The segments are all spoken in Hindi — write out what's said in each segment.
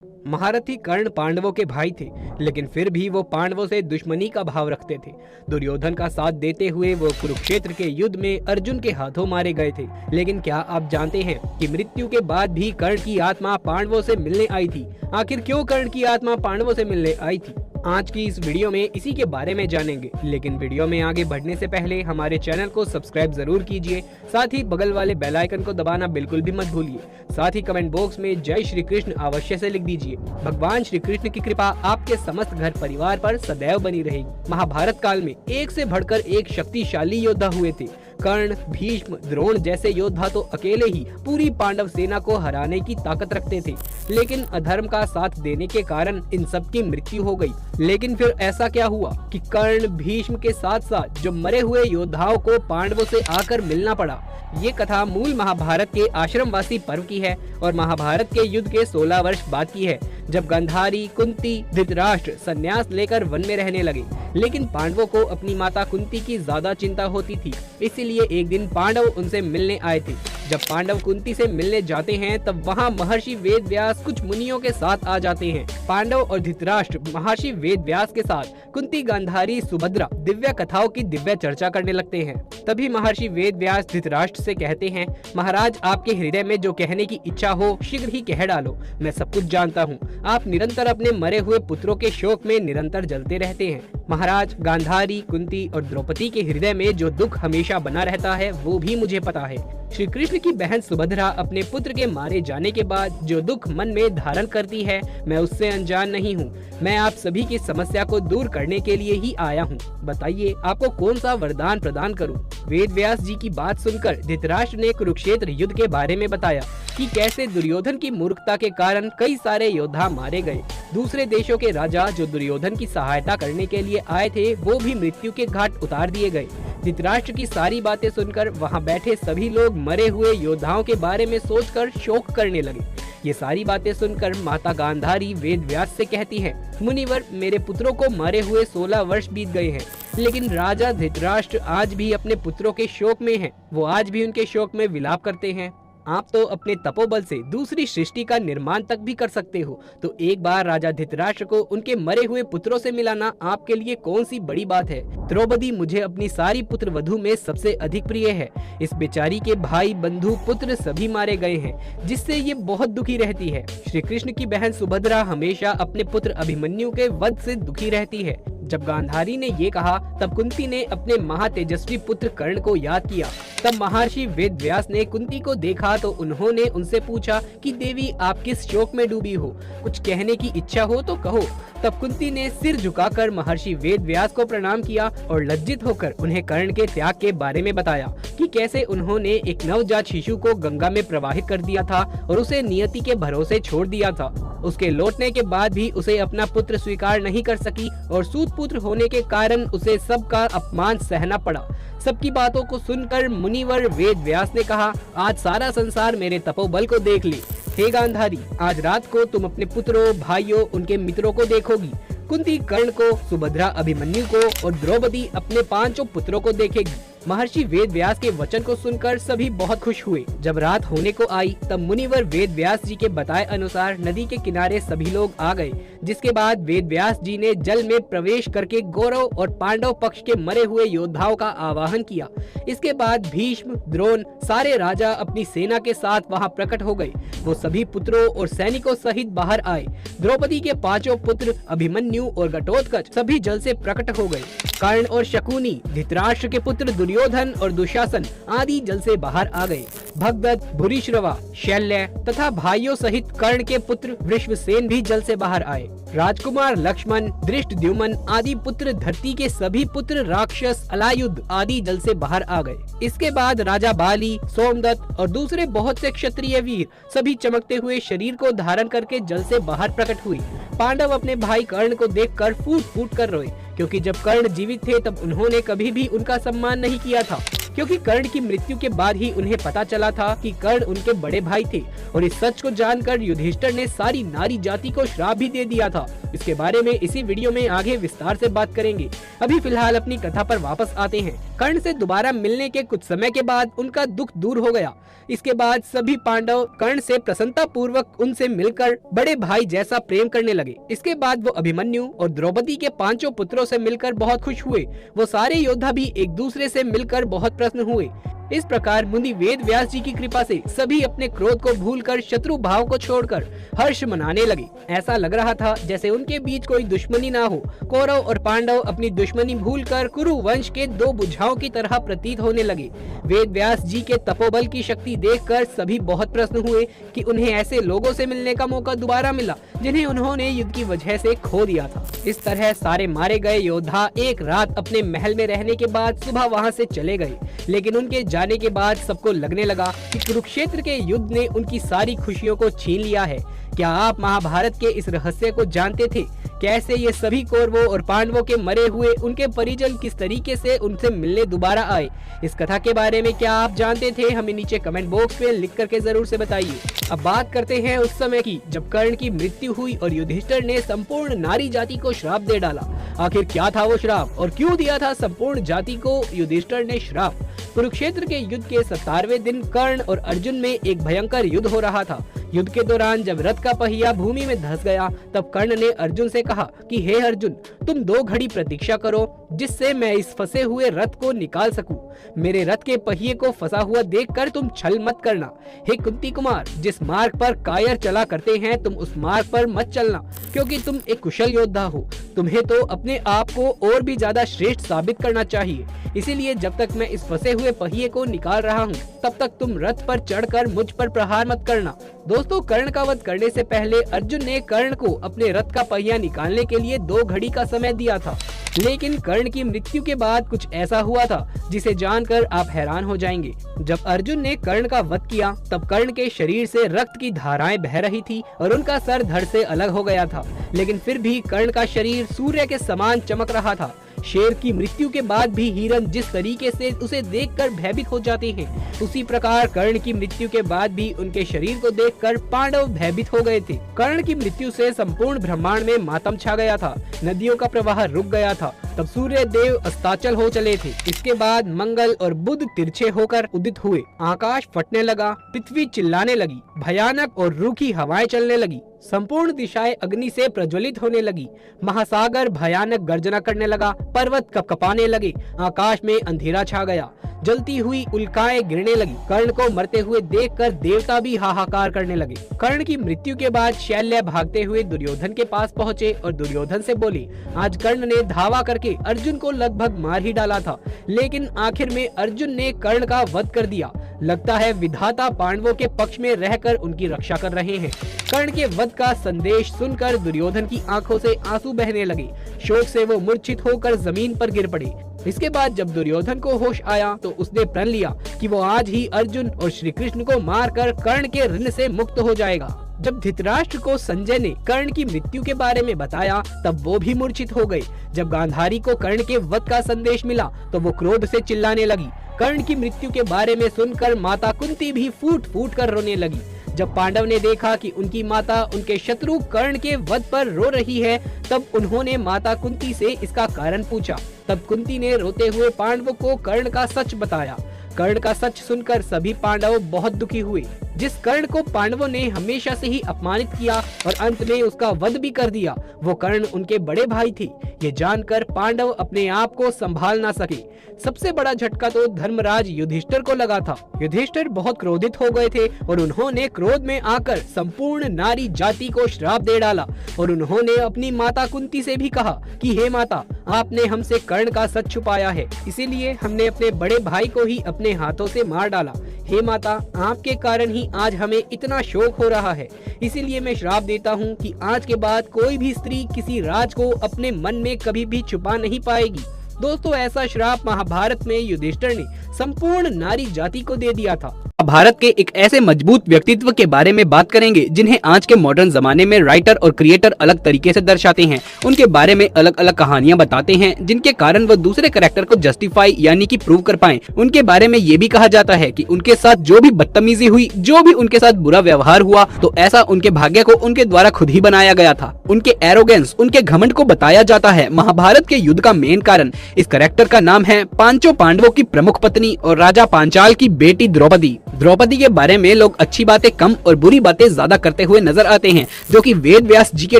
महारथी कर्ण पांडवों के भाई थे, लेकिन फिर भी वो पांडवों से दुश्मनी का भाव रखते थे। दुर्योधन का साथ देते हुए वो कुरुक्षेत्र के युद्ध में अर्जुन के हाथों मारे गए थे। लेकिन क्या आप जानते हैं कि मृत्यु के बाद भी कर्ण की आत्मा पांडवों से मिलने आई थी? आखिर क्यों कर्ण की आत्मा पांडवों से मिलने आई थी? आज की इस वीडियो में इसी के बारे में जानेंगे। लेकिन वीडियो में आगे बढ़ने से पहले हमारे चैनल को सब्सक्राइब जरूर कीजिए, साथ ही बगल वाले बेल आइकन को दबाना बिल्कुल भी मत भूलिए। साथ ही कमेंट बॉक्स में जय श्री कृष्ण अवश्य से लिख दीजिए। भगवान श्री कृष्ण की कृपा आपके समस्त घर परिवार पर सदैव बनी रहेगी। महाभारत काल में एक से बढ़कर एक शक्तिशाली योद्धा हुए थे। कर्ण, भीष्म, द्रोण जैसे योद्धा तो अकेले ही पूरी पांडव सेना को हराने की ताकत रखते थे, लेकिन अधर्म का साथ देने के कारण इन सब की मृत्यु हो गई। लेकिन फिर ऐसा क्या हुआ कि कर्ण, भीष्म के साथ साथ जो मरे हुए योद्धाओं को पांडवों से आकर मिलना पड़ा? ये कथा मूल महाभारत के आश्रमवासी पर्व की है और महाभारत के युद्ध के 16 वर्ष बाद की है, जब गांधारी, कुंती, धृतराष्ट्र संन्यास लेकर वन में रहने लगे। लेकिन पांडवों को अपनी माता कुंती की ज्यादा चिंता होती थी, इसीलिए एक दिन पांडव उनसे मिलने आए थे। जब पांडव कुंती से मिलने जाते हैं तब वहाँ महर्षि वेदव्यास कुछ मुनियों के साथ आ जाते हैं। पांडव और धृतराष्ट्र महर्षि वेदव्यास के साथ कुंती, गांधारी, सुभद्रा दिव्य कथाओं की दिव्य चर्चा करने लगते हैं। तभी महर्षि वेदव्यास धृतराष्ट्र से कहते हैं, महाराज, आपके हृदय में जो कहने की इच्छा हो शीघ्र ही कह डालो, मैं सब कुछ जानता हूँ। आप निरंतर अपने मरे हुए पुत्रों के शोक में निरंतर जलते रहते हैं। महाराज, गांधारी, कुंती और द्रौपदी के हृदय में जो दुख हमेशा बना रहता है वो भी मुझे पता है। श्री कृष्ण की बहन सुभद्रा अपने पुत्र के मारे जाने के बाद जो दुख मन में धारण करती है, मैं उससे अनजान नहीं हूँ। मैं आप सभी की समस्या को दूर करने के लिए ही आया हूँ। बताइए, आपको कौन सा वरदान प्रदान करूँ? वेदव्यास जी की बात सुनकर धृतराष्ट्र ने कुरुक्षेत्र युद्ध के बारे में बताया कि कैसे दुर्योधन की मूर्खता के कारण कई सारे योद्धा मारे गए। दूसरे देशों के राजा जो दुर्योधन की सहायता करने के लिए आए थे, वो भी मृत्यु के घाट उतार दिए गए। धृतराष्ट्र की सारी बातें सुनकर वहां बैठे सभी लोग मरे हुए योद्धाओं के बारे में सोचकर शोक करने लगे। ये सारी बातें सुनकर माता गांधारी वेदव्यास से कहती है, मुनिवर, मेरे पुत्रों को मरे हुए 16 वर्ष बीत गए हैं, लेकिन राजा धृतराष्ट्र आज भी अपने पुत्रों के शोक में हैं। वो आज भी उनके शोक में विलाप करते हैं। आप तो अपने तपोबल से दूसरी सृष्टि का निर्माण तक भी कर सकते हो, तो एक बार राजा धृतराष्ट्र को उनके मरे हुए पुत्रों से मिलाना आपके लिए कौन सी बड़ी बात है? द्रौपदी मुझे अपनी सारी पुत्र वधु में सबसे अधिक प्रिय है। इस बेचारी के भाई, बंधु, पुत्र सभी मारे गए हैं, जिससे ये बहुत दुखी रहती है। श्री कृष्ण की बहन सुभद्रा हमेशा अपने पुत्र अभिमन्यु के वध से दुखी रहती है। जब गांधारी ने ये कहा तब कुंती ने अपने महातेजस्वी पुत्र कर्ण को याद किया। तब महर्षि वेदव्यास ने कुंती को देखा तो उन्होंने उनसे पूछा कि देवी, आप किस शोक में डूबी हो? कुछ कहने की इच्छा हो तो कहो। तब कुंती ने सिर झुकाकर महर्षि वेदव्यास को प्रणाम किया और लज्जित होकर उन्हें कर्ण के त्याग के बारे में बताया कि कैसे उन्होंने एक नवजात शिशु को गंगा में प्रवाहित कर दिया था और उसे नियति के भरोसे छोड़ दिया था। उसके लौटने के बाद भी उसे अपना पुत्र स्वीकार नहीं कर सकी और सूत पुत्र होने के कारण उसे सबका अपमान सहना पड़ा। सबकी बातों को सुनकर मुनिवर वेदव्यास ने कहा, आज सारा संसार मेरे तपोबल को देख ले। हे गांधारी, आज रात को तुम अपने पुत्रों, भाइयों, उनके मित्रों को देखोगी। कुंती कर्ण को, सुभद्रा अभिमन्यु को और द्रौपदी अपने 5 पुत्रों को देखेगी। महर्षि वेदव्यास के वचन को सुनकर सभी बहुत खुश हुए। जब रात होने को आई तब मुनिवर वेदव्यास जी के बताए अनुसार नदी के किनारे सभी लोग आ गए, जिसके बाद वेदव्यास जी ने जल में प्रवेश करके कौरव और पांडव पक्ष के मरे हुए योद्धाओं का आवाहन किया। इसके बाद भीष्म, द्रोण, सारे राजा अपनी सेना के साथ वहां प्रकट हो गए। वो सभी पुत्रों और सैनिकों सहित बाहर आए। द्रौपदी के 5 पुत्र अभिमन्यु और घटोत्कच सभी जल से प्रकट हो गए। कर्ण और शकुनी, धृतराष्ट्र के पुत्र दुर्योधन और दुशासन आदि जल से बाहर आ गए। भगदत्त, भूरिश्रवा, शैल्य तथा भाइयों सहित कर्ण के पुत्र वृषभसेन भी जल से बाहर आए। राजकुमार लक्ष्मण, धृष्टद्युम्न आदि पुत्र, धरती के सभी पुत्र, राक्षस, अलायुध आदि जल से बाहर आ गए। इसके बाद राजा बाली, सोमदत्त और दूसरे बहुत से क्षत्रिय वीर सभी चमकते हुए शरीर को धारण करके जल से बाहर प्रकट हुए। पांडव अपने भाई कर्ण को देखकर फूट फूट कर रोए, क्योंकि जब कर्ण जीवित थे तब उन्होंने कभी भी उनका सम्मान नहीं किया था, क्योंकि कर्ण की मृत्यु के बाद ही उन्हें पता चला था कि कर्ण उनके बड़े भाई थे और इस सच को जानकर युधिष्ठिर ने सारी नारी जाति को श्राप भी दे दिया था। इसके बारे में इसी वीडियो में आगे विस्तार से बात करेंगे। अभी फिलहाल अपनी कथा पर वापस आते हैं। कर्ण से दोबारा मिलने के कुछ समय के बाद उनका दुख दूर हो गया। इसके बाद सभी पांडव कर्ण से प्रसन्नता पूर्वक उनसे मिलकर बड़े भाई जैसा प्रेम करने लगे। इसके बाद वो अभिमन्यु और द्रौपदी के 5 पुत्रों से मिलकर बहुत खुश हुए। वो सारे योद्धा भी एक दूसरे से मिलकर बहुत प्रसन्न हुए। इस प्रकार मुनि वेद व्यास जी की कृपा से सभी अपने क्रोध को भूलकर शत्रु भाव को छोड़कर हर्ष मनाने लगे। ऐसा लग रहा था जैसे उनके बीच कोई दुश्मनी ना हो। कौरव और पांडव अपनी दुश्मनी भूलकर कुरु वंश के 2 भुजाओं की तरह प्रतीत होने लगे। वेद व्यास जी के तपोबल की शक्ति देखकर सभी बहुत प्रसन्न हुए कि उन्हें ऐसे लोगों से मिलने का मौका दोबारा मिला जिन्हें उन्होंने युद्ध की वजह से खो दिया था। इस तरह सारे मारे गए योद्धा एक रात अपने महल में रहने के बाद सुबह वहां से चले गए। लेकिन उनके जाने के बाद सबको लगने लगा कि कुरुक्षेत्र के युद्ध ने उनकी सारी खुशियों को छीन लिया है। क्या आप महाभारत के इस रहस्य को जानते थे? कैसे ये सभी कौरवों और पांडवों के मरे हुए उनके परिजन किस तरीके से उनसे मिलने दोबारा आए? इस कथा के बारे में क्या आप जानते थे? हमें नीचे कमेंट बॉक्स में लिख करके जरूर से बताइए। अब बात करते हैं उस समय की जब कर्ण की मृत्यु हुई और युधिष्ठिर ने संपूर्ण नारी जाति को श्राप दे डाला। आखिर क्या था वो श्राप और क्यों दिया था संपूर्ण जाति को युधिष्ठिर ने श्राप? कुरुक्षेत्र के युद्ध के 17वें दिन कर्ण और अर्जुन में एक भयंकर युद्ध हो रहा था। युद्ध के दौरान जब रथ का पहिया भूमि में धंस गया तब कर्ण ने अर्जुन से कहा कि हे अर्जुन, तुम 2 घड़ी प्रतीक्षा करो जिससे मैं इस फंसे हुए रथ को निकाल सकूं। मेरे रथ के पहिए को फंसा हुआ देखकर तुम छल मत करना। हे कुंती कुमार, जिस मार्ग पर कायर चला करते हैं तुम उस मार्ग पर मत चलना, क्योंकि तुम एक कुशल योद्धा हो। तुम्हें तो अपने आप को और भी ज्यादा श्रेष्ठ साबित करना चाहिए। इसीलिए जब तक मैं इस फंसे हुए पहिए को निकाल रहा हूँ तब तक तुम रथ पर चढ़कर मुझ पर प्रहार मत करना। दोस्तों, कर्ण का वध करने से पहले अर्जुन ने कर्ण को अपने रथ का पहिया निकालने के लिए 2 घड़ी का समय दिया था। लेकिन कर्ण की मृत्यु के बाद कुछ ऐसा हुआ था जिसे जानकर आप हैरान हो जाएंगे। जब अर्जुन ने कर्ण का वध किया तब कर्ण के शरीर से रक्त की धाराएं बह रही थी और उनका सर धड़ से अलग हो गया था। लेकिन फिर भी कर्ण का शरीर सूर्य के समान चमक रहा था। शेर की मृत्यु के बाद भी हिरण जिस तरीके से उसे देखकर भयभीत हो जाते हैं, उसी प्रकार कर्ण की मृत्यु के बाद भी उनके शरीर को देखकर पांडव भयभीत हो गए थे। कर्ण की मृत्यु से संपूर्ण ब्रह्मांड में मातम छा गया था। नदियों का प्रवाह रुक गया था। तब सूर्य देव अस्ताचल हो चले थे। इसके बाद मंगल और बुध तिरछे होकर उदित हुए। आकाश फटने लगा, पृथ्वी चिल्लाने लगी, भयानक और रूखी हवाएं चलने लगी, संपूर्ण दिशाएं अग्नि से प्रज्वलित होने लगी, महासागर भयानक गर्जना करने लगा, पर्वत कपकपाने लगे, आकाश में अंधेरा छा गया, जलती हुई उल्काएं गिरने लगी। कर्ण को मरते हुए देखकर देवता भी हाहाकार करने लगे। कर्ण की मृत्यु के बाद शैल्य भागते हुए दुर्योधन के पास पहुँचे और दुर्योधन से बोले, आज कर्ण ने धावा करके अर्जुन को लगभग मार ही डाला था, लेकिन आखिर में अर्जुन ने कर्ण का वध कर दिया। लगता है विधाता पांडवों के पक्ष में रहकर उनकी रक्षा कर रहे हैं। कर्ण के वध का संदेश सुनकर दुर्योधन की आंखों से आंसू बहने लगे। शोक से वो मूर्छित होकर जमीन पर गिर पड़े। इसके बाद जब दुर्योधन को होश आया तो उसने प्रण लिया कि वो आज ही अर्जुन और श्री कृष्ण को मारकर कर्ण के ऋण से मुक्त हो जाएगा। जब धृतराष्ट्र को संजय ने कर्ण की मृत्यु के बारे में बताया तब वो भी मूर्छित हो गए। जब गांधारी को कर्ण के वध का संदेश मिला तो वो क्रोध से चिल्लाने लगी। कर्ण की मृत्यु के बारे में सुनकर माता कुंती भी फूट फूट कर रोने लगी। जब पांडव ने देखा कि उनकी माता उनके शत्रु कर्ण के वध पर रो रही है तब उन्होंने माता कुंती से इसका कारण पूछा। तब कुंती ने रोते हुए पांडवों को कर्ण का सच बताया। कर्ण का सच सुनकर सभी पांडव बहुत दुखी हुए। जिस कर्ण को पांडवों ने हमेशा से ही अपमानित किया और अंत में उसका वध भी कर दिया, वो कर्ण उनके बड़े भाई थे। ये जानकर पांडव अपने आप को संभाल ना सके। सबसे बड़ा झटका तो धर्मराज युधिष्ठिर को लगा था। युधिष्ठिर बहुत क्रोधित हो गए थे और उन्होंने क्रोध में आकर संपूर्ण नारी जाति को श्राप दे डाला और उन्होंने अपनी माता कुंती से भी कहा कि हे माता, आपने हमसे कर्ण का सच छुपाया है, इसीलिए हमने अपने बड़े भाई को ही अपने हाथों से मार डाला। हे माता, आपके कारण ही आज हमें इतना शोक हो रहा है, इसीलिए मैं श्राप देता हूँ कि आज के बाद कोई भी स्त्री किसी राज को अपने मन में कभी भी छुपा नहीं पाएगी। दोस्तों, ऐसा श्राप महाभारत में युधिष्ठिर ने संपूर्ण नारी जाति को दे दिया था। भारत के एक ऐसे मजबूत व्यक्तित्व के बारे में बात करेंगे जिन्हें आज के मॉडर्न जमाने में राइटर और क्रिएटर अलग तरीके से दर्शाते हैं। उनके बारे में अलग अलग कहानियां बताते हैं जिनके कारण वो दूसरे कैरेक्टर को जस्टिफाई यानी कि प्रूव कर पाएं। उनके बारे में ये भी कहा जाता है कि उनके साथ जो भी बदतमीजी हुई, जो भी उनके साथ बुरा व्यवहार हुआ, तो ऐसा उनके भाग्य को उनके द्वारा खुद ही बनाया गया था। उनके एरोगेंस, उनके घमंड को बताया जाता है महाभारत के युद्ध का मेन कारण। इस कैरेक्टर का नाम है पांचों पांडवों की प्रमुख पत्नी और राजा पांचाल की बेटी द्रौपदी। द्रौपदी के बारे में लोग अच्छी बातें कम और बुरी बातें ज्यादा करते हुए नजर आते हैं, जो कि वेद व्यास जी के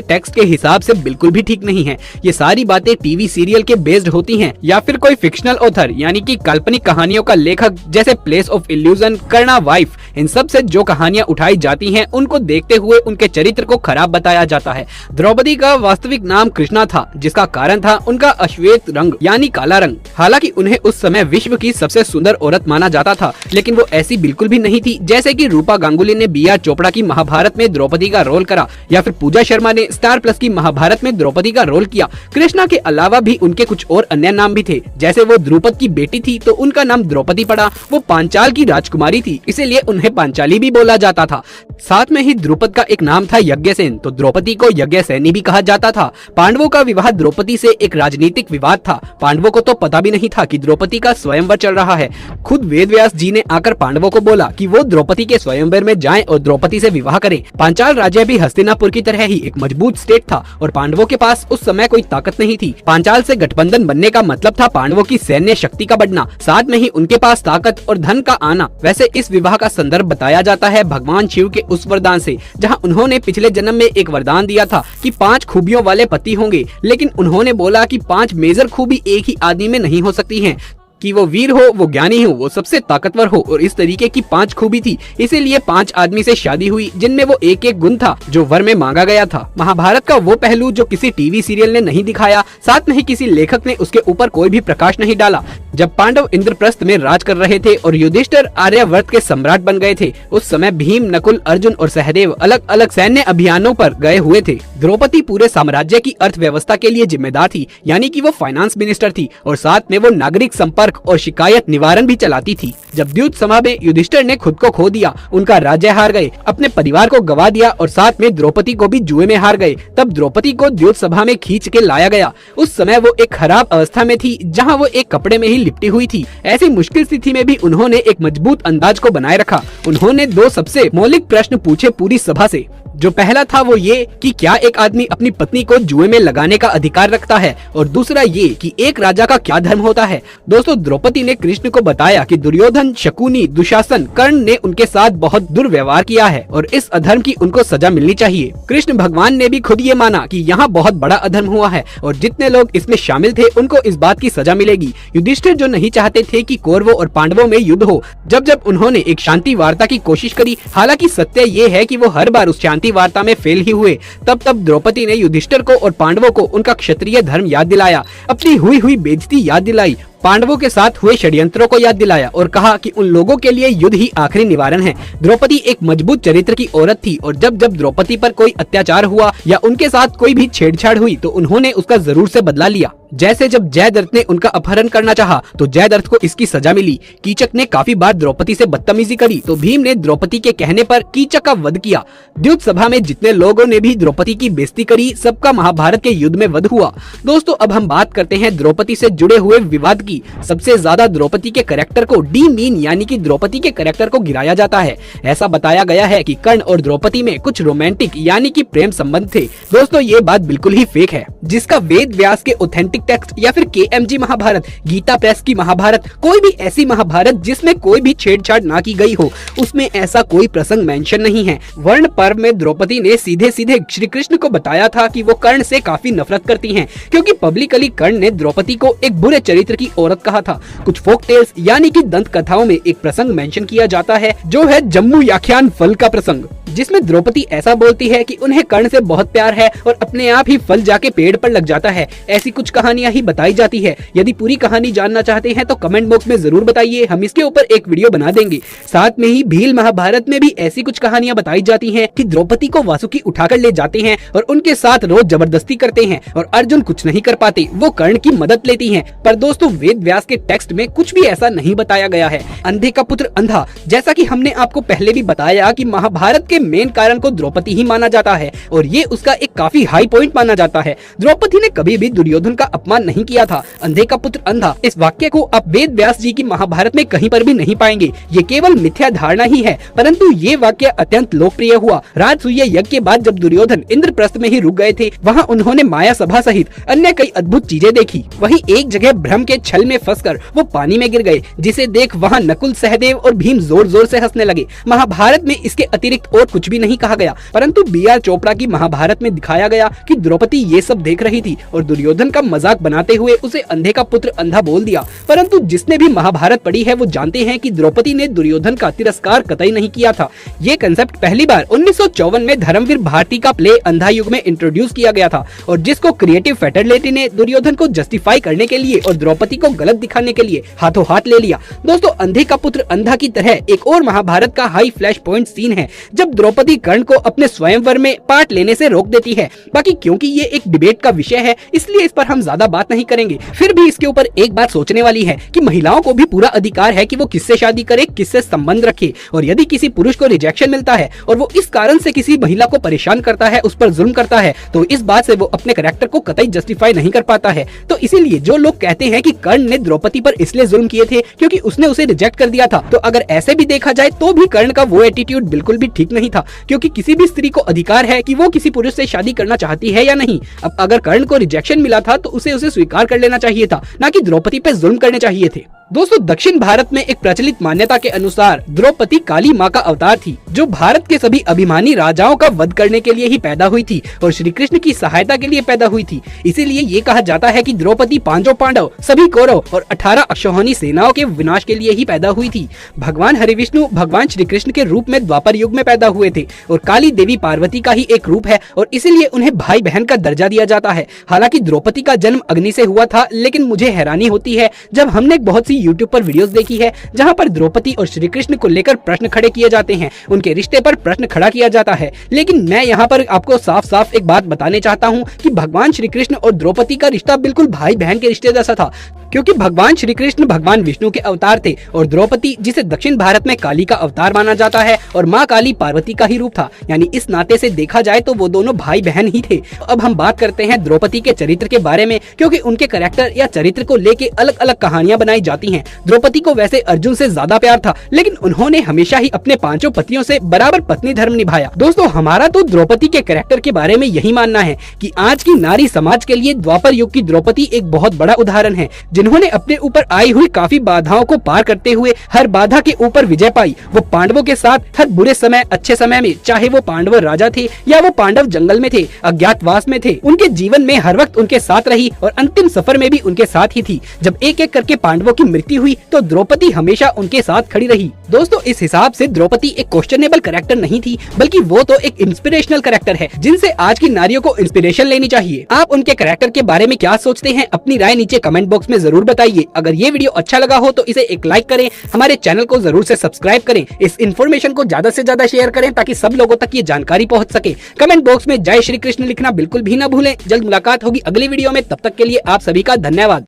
टेक्स्ट के हिसाब से बिल्कुल भी ठीक नहीं है। ये सारी बातें टीवी सीरियल के बेस्ड होती हैं या फिर कोई फिक्शनल ऑथर यानी कि काल्पनिक कहानियों का लेखक जैसे place of illusion, Karna wife, इन सब से जो कहानियां उठाई जाती हैं उनको देखते हुए उनके चरित्र को खराब बताया जाता है। द्रौपदी का वास्तविक नाम कृष्णा था, जिसका कारण था उनका अश्वेत रंग यानी काला रंग। हालांकि उन्हें उस समय विश्व की सबसे सुंदर औरत माना जाता था, लेकिन वो ऐसी बिल्कुल भी नहीं थी जैसे कि रूपा गांगुली ने बी आर चोपड़ा की महाभारत में द्रौपदी का रोल करा या फिर पूजा शर्मा ने स्टार प्लस की महाभारत में द्रौपदी का रोल किया। कृष्णा के अलावा भी उनके कुछ और अन्य नाम भी थे, जैसे वो द्रुपद की बेटी थी तो उनका नाम द्रौपदी पड़ा। वो पांचाल की राजकुमारी थी, इसीलिए उन्हें पांचाली भी बोला जाता था। साथ में ही द्रुपद का एक नाम था यज्ञसेन, तो द्रौपदी को यज्ञसेनी भी कहा जाता था। पांडवों का विवाह द्रौपदी से एक राजनीतिक विवाद था। पांडवों को तो पता भी नहीं था कि द्रौपदी का स्वयंवर चल रहा है। खुद वेद व्यास जी ने आकर पांडवों को बोला कि वो द्रौपदी के स्वयंवर में जाएं और द्रौपदी से विवाह करें। पांचाल राज्य भी हस्तिनापुर की तरह ही एक मजबूत स्टेट था और पांडवों के पास उस समय कोई ताकत नहीं थी। पांचाल से गठबंधन बनने का मतलब था पांडवों की सैन्य शक्ति का बढ़ना, साथ में ही उनके पास ताकत और धन का आना। वैसे इस विवाह का संदर्भ बताया जाता है भगवान शिव के उस वरदान से, जहां उन्होंने पिछले जन्म में एक वरदान दिया था कि 5 खूबियों वाले पति होंगे, लेकिन उन्होंने बोला कि 5 मेजर खूबी एक ही आदमी में नहीं हो सकती हैं, कि वो वीर हो, वो ज्ञानी हो, वो सबसे ताकतवर हो, और इस तरीके की 5 खूबी थी। इसीलिए 5 आदमी से शादी हुई जिनमें वो एक एक गुण था जो वर में मांगा गया था। महाभारत का वो पहलू जो किसी टीवी सीरियल ने नहीं दिखाया, साथ में ही किसी लेखक ने उसके ऊपर कोई भी प्रकाश नहीं डाला। जब पांडव इंद्रप्रस्थ में राज कर रहे थे और युधिष्ठिर आर्यावर्त के सम्राट बन गए थे, उस समय भीम, नकुल, अर्जुन और सहदेव अलग अलग सैन्य अभियानों पर गए हुए थे। द्रौपदी पूरे साम्राज्य की अर्थव्यवस्था के लिए जिम्मेदार थी, यानी कि वो फाइनेंस मिनिस्टर थी और साथ में वो नागरिक संपर्क और शिकायत निवारण भी चलाती थी। जब द्यूत सभा में युधिष्ठिर ने खुद को खो दिया, उनका राज्य हार गए, अपने परिवार को गवा दिया और साथ में द्रौपदी को भी जुए में हार गए, तब द्रौपदी को द्यूत सभा में खींच के लाया गया। उस समय वो एक खराब अवस्था में थी, जहां वो एक कपड़े में ही लिपटी हुई थी। ऐसी मुश्किल स्थिति में भी उन्होंने एक मजबूत अंदाज को बनाए रखा। उन्होंने 2 सबसे मौलिक प्रश्न पूछे पूरी सभा से। जो पहला था वो ये कि क्या एक आदमी अपनी पत्नी को जुए में लगाने का अधिकार रखता है, और दूसरा ये कि एक राजा का क्या धर्म होता है। दोस्तों, द्रौपदी ने कृष्ण को बताया कि दुर्योधन, शकुनी, दुशासन, कर्ण ने उनके साथ बहुत दुर्व्यवहार किया है और इस अधर्म की उनको सजा मिलनी चाहिए। कृष्ण भगवान ने भी खुद ये माना कि यहाँ बहुत बड़ा अधर्म हुआ है और जितने लोग इसमें शामिल थे उनको इस बात की सजा मिलेगी। युधिष्ठिर जो नहीं चाहते थे कि कौरवों और पांडवों में युद्ध हो, जब उन्होंने एक शांति वार्ता की कोशिश करी, हालांकि सत्य ये है कि वो हर बार उस शांति वार्ता में फेल ही हुए, तब द्रौपदी ने युधिष्ठिर को और पांडवों को उनका क्षत्रिय धर्म याद दिलाया, अपनी हुई बेइज्जती याद दिलाई, पांडवों के साथ हुए षड्यंत्रों को याद दिलाया और कहा कि उन लोगों के लिए युद्ध ही आखिरी निवारण है। द्रौपदी एक मजबूत चरित्र की औरत थी और जब द्रौपदी पर कोई अत्याचार हुआ या उनके साथ कोई भी छेड़छाड़ हुई तो उन्होंने उसका जरूर से बदला लिया। जैसे जब जयद्रथ ने उनका अपहरण करना चाहा तो जयद्रथ को इसकी सजा मिली। कीचक ने काफी बार द्रौपदी से बदतमीजी करी तो भीम ने द्रौपदी के कहने पर कीचक का वध किया। द्यूत सभा में जितने लोगों ने भी द्रौपदी की बेइज्जती करी, सबका महाभारत के युद्ध में वध हुआ। दोस्तों, अब हम बात करते हैं द्रौपदी से जुड़े हुए विवाद की। सबसे ज्यादा द्रौपदी के कैरेक्टर को डी मीन यानी कि द्रौपदी के कैरेक्टर को गिराया जाता है। ऐसा बताया गया है कि कर्ण और द्रौपदी में कुछ रोमांटिक यानी कि प्रेम संबंध थे। दोस्तों, ये बात बिल्कुल ही फेक है। जिसका वेद व्यास के ऑथेंटिक टेक्स्ट या फिर KMG महाभारत, गीता प्रेस की महाभारत, कोई भी ऐसी महाभारत जिसमें कोई भी छेड़छाड़ ना की गई हो, उसमें ऐसा कोई प्रसंग मेंशन नहीं है। वर्ण पर्व में द्रौपदी ने सीधे सीधे श्री कृष्ण को बताया था कि वो कर्ण से काफी नफरत करती हैं, क्योंकि पब्लिकली कर्ण ने द्रौपदी को एक बुरे चरित्र की औरत कहा था। कुछ फोक टेल्स यानी कि दंत कथाओं में एक प्रसंग मेंशन किया जाता है जो है जम्मू याख्यान फल का प्रसंग, जिसमें द्रौपदी ऐसा बोलती है कि उन्हें कर्ण से बहुत प्यार है और अपने आप ही फल जाके पेड़ पर लग जाता है। ऐसी कुछ कहानियां ही बताई जाती है। यदि पूरी कहानी जानना चाहते हैं तो कमेंट बॉक्स में जरूर बताइए, हम इसके ऊपर एक वीडियो बना देंगे। साथ में ही भील महाभारत में भी ऐसी कुछ कहानियां बताई जाती हैं कि द्रौपदी को वासुकी उठाकर ले जाते हैं और उनके साथ रोज जबरदस्ती करते हैं और अर्जुन कुछ नहीं कर पाते, वो कर्ण की मदद लेती हैं। पर दोस्तों, वेद व्यास के टेक्स्ट में कुछ भी ऐसा नहीं बताया गया है। अंधे का पुत्र अंधा, जैसा कि हमने आपको पहले भी बताया कि महाभारत के मेन कारण को द्रौपदी ही माना जाता है और ये उसका एक काफी हाई पॉइंट माना जाता है। द्रौपदी ने कभी भी दुर्योधन का अपमान नहीं किया था। अंधे का पुत्र अंधा, इस वाक्य को आप वेद व्यास जी की महाभारत में कहीं पर भी नहीं पाएंगे। ये केवल मिथ्या धारणा ही है, परंतु ये वाक्य अत्यंत लोकप्रिय हुआ। राजसूय यज्ञ के बाद जब दुर्योधन इंद्रप्रस्थ में ही रुक गए थे, वहाँ उन्होंने माया सभा सहित अन्य कई अद्भुत चीजें देखी। वहीं एक जगह भ्रम के छल में फंसकर वो पानी में गिर गए, जिसे देख वहाँ नकुल, सहदेव और भीम जोर जोर से हंसने लगे। महाभारत में इसके अतिरिक्त और कुछ भी नहीं कहा गया, परंतु बी.आर. चोपड़ा की महाभारत में दिखाया गया कि द्रौपदी ये सब देख रही थी और दुर्योधन का मजाक बनाते हुए उसे अंधे का पुत्र अंधा बोल दिया। परंतु जिसने भी महाभारत पढ़ी है वो जानते हैं कि द्रौपदी ने दुर्योधन का तिरस्कार कतई नहीं किया था। ये कंसेप्ट पहली बार 1954 में धर्मवीर भारती का प्ले अंधा युग में इंट्रोड्यूस किया गया था और जिसको क्रिएटिव फैटर्निटी ने दुर्योधन को जस्टिफाई करने के लिए और द्रौपदी को गलत दिखाने के लिए हाथों हाथ ले लिया। दोस्तों, अंधे का पुत्र अंधा की तरह एक और महाभारत का हाई फ्लैश पॉइंट सीन है जब द्रौपदी कर्ण को अपने स्वयंवर में पार्ट लेने से रोक देती है। बाकी क्योंकि ये एक डिबेट का विषय है, इसलिए इस पर हम ज्यादा बात नहीं करेंगे। फिर भी इसके ऊपर एक बात सोचने वाली है कि महिलाओं को भी पूरा अधिकार है कि वो किससे शादी करे, किससे संबंध रखे, और यदि किसी पुरुष को रिजेक्शन मिलता है और वो इस कारण से किसी महिला को परेशान करता है, उस पर जुल्म करता है, तो इस बात से वो अपने कैरेक्टर को कतई जस्टिफाई नहीं कर पाता है। तो इसीलिए जो लोग कहते हैं कि कर्ण ने द्रौपदी पर इसलिए जुल्म किए थे क्योंकि उसने उसे रिजेक्ट कर दिया था, तो अगर ऐसे भी देखा जाए तो भी कर्ण का वो एटीट्यूड बिल्कुल भी ठीक नहीं था, क्योंकि किसी भी स्त्री को अधिकार है कि वो किसी पुरुष से शादी करना चाहती है या नहीं। अब अगर कर्ण को रिजेक्शन मिला था तो उसे स्वीकार कर लेना चाहिए था, ना कि द्रौपदी पे जुल्म करने चाहिए थे। दोस्तों, दक्षिण भारत में एक प्रचलित मान्यता के अनुसार द्रौपदी काली माँ का अवतार थी, जो भारत के सभी अभिमानी राजाओं का वध करने के लिए ही पैदा हुई थी और श्री कृष्ण की सहायता के लिए पैदा हुई थी। इसीलिए ये कहा जाता है कि द्रौपदी पांचों पांडव, सभी कौरव और 18 अक्षौहिणी सेनाओं के विनाश के लिए ही पैदा हुई थी। भगवान हरिविष्णु भगवान श्री कृष्ण के रूप में द्वापर युग में पैदा हुए थे और काली देवी पार्वती का ही एक रूप है और इसीलिए उन्हें भाई बहन का दर्जा दिया जाता है। हालांकि द्रौपदी का जन्म अग्नि से हुआ था, लेकिन मुझे हैरानी होती है जब हमने बहुत सी यूट्यूब पर वीडियोस देखी है जहां पर द्रौपदी और श्री कृष्ण को लेकर प्रश्न खड़े किए जाते हैं, उनके रिश्ते पर प्रश्न खड़ा किया जाता है। लेकिन मैं यहां पर आपको साफ साफ एक बात बताने चाहता हूं कि भगवान श्री कृष्ण और द्रौपदी का रिश्ता बिल्कुल भाई बहन के रिश्ते जैसा था, क्योंकि भगवान श्री कृष्ण भगवान विष्णु के अवतार थे और द्रौपदी, जिसे दक्षिण भारत में काली का अवतार माना जाता है, और माँ काली पार्वती का ही रूप था। यानी इस नाते से देखा जाए तो वो दोनों भाई बहन ही थे। अब हम बात करते हैं द्रौपदी के चरित्र के बारे में, क्योंकि उनके कैरेक्टर या चरित्र को लेके अलग अलग कहानियां बनाई जाती हैं। द्रौपदी को वैसे अर्जुन से ज्यादा प्यार था, लेकिन उन्होंने हमेशा ही अपने पांचों पतियों से बराबर पत्नी धर्म निभाया। दोस्तों, हमारा तो द्रौपदी के कैरेक्टर के बारे में यही मानना है कि आज की नारी समाज के लिए द्वापर युग की द्रौपदी एक बहुत बड़ा उदाहरण है, जिन्होंने अपने ऊपर आई हुई काफी बाधाओं को पार करते हुए हर बाधा के ऊपर विजय पाई। वो पांडवों के साथ हर बुरे समय अच्छे समय में, चाहे वो पांडव राजा थे या वो पांडव जंगल में थे, अज्ञातवास में थे, उनके जीवन में हर वक्त उनके साथ रही और अंतिम सफर में भी उनके साथ ही थी। जब एक एक करके पांडवों की मृत्यु हुई तो द्रौपदी हमेशा उनके साथ खड़ी रही। दोस्तों, इस हिसाब से द्रौपदी एक क्वेश्चनेबल कैरेक्टर नहीं थी, बल्कि वो तो एक इंस्पिरेशनल कैरेक्टर है, जिनसे आज की नारियों को इंस्पिरेशन लेनी चाहिए। आप उनके कैरेक्टर के बारे में क्या सोचते हैं? अपनी राय नीचे कमेंट बॉक्स में जरूर बताइए। अगर ये वीडियो अच्छा लगा हो तो इसे एक लाइक करें, हमारे चैनल को जरूर से सब्सक्राइब करें, इस इन्फॉर्मेशन को ज्यादा से ज्यादा शेयर करें ताकि सब लोगों तक ये जानकारी पहुंच सके। कमेंट बॉक्स में जय श्री कृष्ण लिखना बिल्कुल भी ना भूलें। जल्द मुलाकात होगी अगली वीडियो में, तब तक के लिए आप सभी का धन्यवाद।